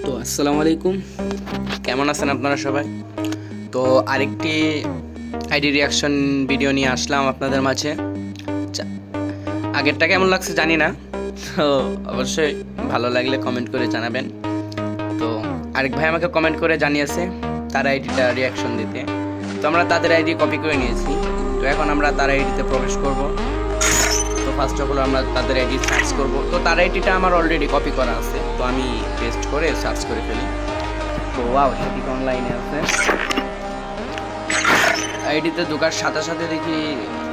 তো আসসালামু আলাইকুম, কেমন আছেন আপনারা সবাই? তো আরেকটি আইডি রিয়াকশন ভিডিও নিয়ে আসলাম আপনাদের মাঝে। আগেরটা কেমন লাগছে জানি না, তো অবশ্যই ভালো লাগলে কমেন্ট করে জানাবেন। তো আরেক ভাই আমাকে কমেন্ট করে জানিয়েছে তার আইডিটা রিয়াকশন দিতে, তো আমরা তাদের আইডি কপি করে নিয়েছি। তো এখন আমরা তার আইডিতে প্রবেশ করব। তো ফার্স্ট অফ অল আমরা তাদের আইডি সার্চ করব। তো তার আইডিটা আমার অলরেডি কপি করা আছে, তো আমি পেস্ট করে সার্চ করে ফেলি। তো ওয়াও, সেটি অনলাইনে আছে। আইডিতে ঢোকার সাথে সাথে দেখি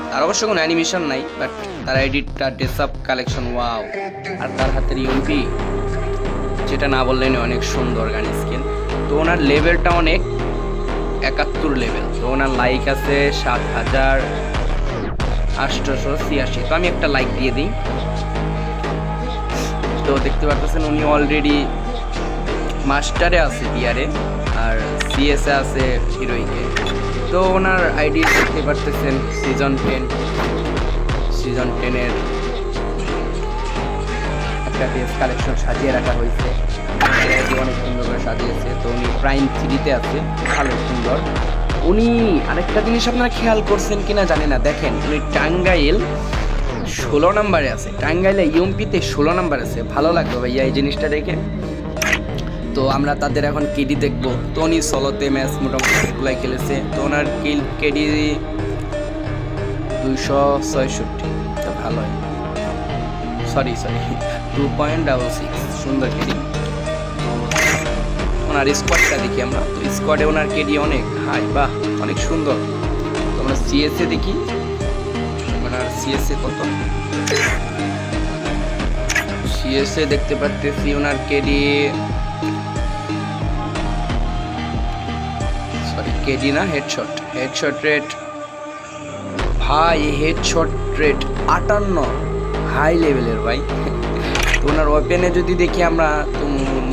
তার অবশ্য কোনো অ্যানিমেশন নাই, বাট তার আইডিটা ড্রেস আপ কালেকশন ওয়াও, আর তার হাতের ইউপি যেটা না বললেন অনেক সুন্দর গান স্কিন। তো ওনার লেভেলটা অনেক 71 লেভেল। তো ওনার লাইক আছে 7886। তো আমি একটা লাইক দিয়ে দিই। তো দেখতে পাচ্ছেন উনি অলরেডি মাস্টারে আছে বিয়ারে, আর সিএসএ আছে হিরোইকে। তো ওনার আইডি দেখতে পারতেছেন সিজন 10-এর একটা ড্রেস কালেকশন সাজিয়ে রাখা হয়েছে। আইডি অনেক সুন্দর করে সাজিয়েছে। তো উনি প্রাইম 3-তে আছে, ভালো সুন্দর। উনি আরেকটা জিনিস আপনারা খেয়াল করছেন কিনা জানি না, দেখেন উনি টাঙ্গাইল 16 নম্বরে আছে। টাঙ্গাইলে ইউএমপিতে 16 নম্বর আছে। ভালো লাগবে ভাইয়া এই জিনিসটা দেখে। তো আমরা তাদের এখন কেডি দেখবো। তো উনি সোলোতে ম্যাচ মোটামুটি এগুলাই খেলেছে। তো ওনার কেডি 266। তো ভালোই, সরি 2.66, সুন্দর কেডি। ওনার স্কোয়াডটা দেখি আমরা। তো স্কোয়াডে ওনার কেডি অনেক হাই, বাহ অনেক সুন্দর। তো আমরা সিএসএ দেখি, ওনার সিএসএ কত। সিএসএ দেখতে পাচ্ছি ওনার কেডি, কেডি না, হেডশট রেট ভাই, হেডশট রেট 58, হাই লেভেলের ভাই। তো ওনার ওপেনে যদি দেখি আমরা, তো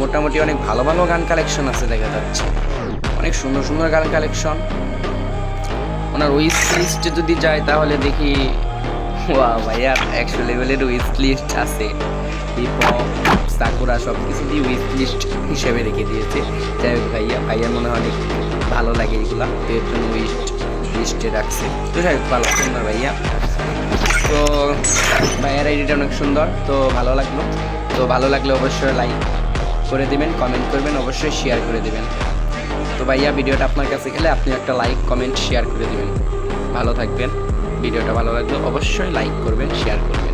মোটামুটি অনেক ভালো ভালো গান কালেকশন আছে দেখা যাচ্ছে, অনেক সুন্দর সুন্দর গান কালেকশন। ওনার উইশ লিস্টে যদি যায় তাহলে দেখি ওয়া ভাইয়া 100 লেভেলের উইশ লিস্ট আছে। হিপহপ, সাকুরা সব কিছু দিয়ে উইশ লিস্ট হিসেবে রেখে দিয়েছে। যাই হোক ভাইয়ার মনে হয় অনেক ভালো লাগে এগুলা, তো এর জন্য উইশ লিস্টে রাখছে। তো যাই হোক, ভালো সুন্দর ভাইয়া। তো ভাইয়ার আইডিটা অনেক সুন্দর, তো ভালো লাগলো। তো ভালো লাগলে অবশ্যই লাইক করে দেবেন, কমেন্ট করবেন, অবশ্যই শেয়ার করে দেবেন। তো ভাইয়া ভিডিওটা আপনার কাছে গেলে আপনি একটা লাইক কমেন্ট শেয়ার করে দেবেন। ভালো থাকবেন। ভিডিওটা ভালো লাগলে অবশ্যই লাইক করবেন, শেয়ার করবেন।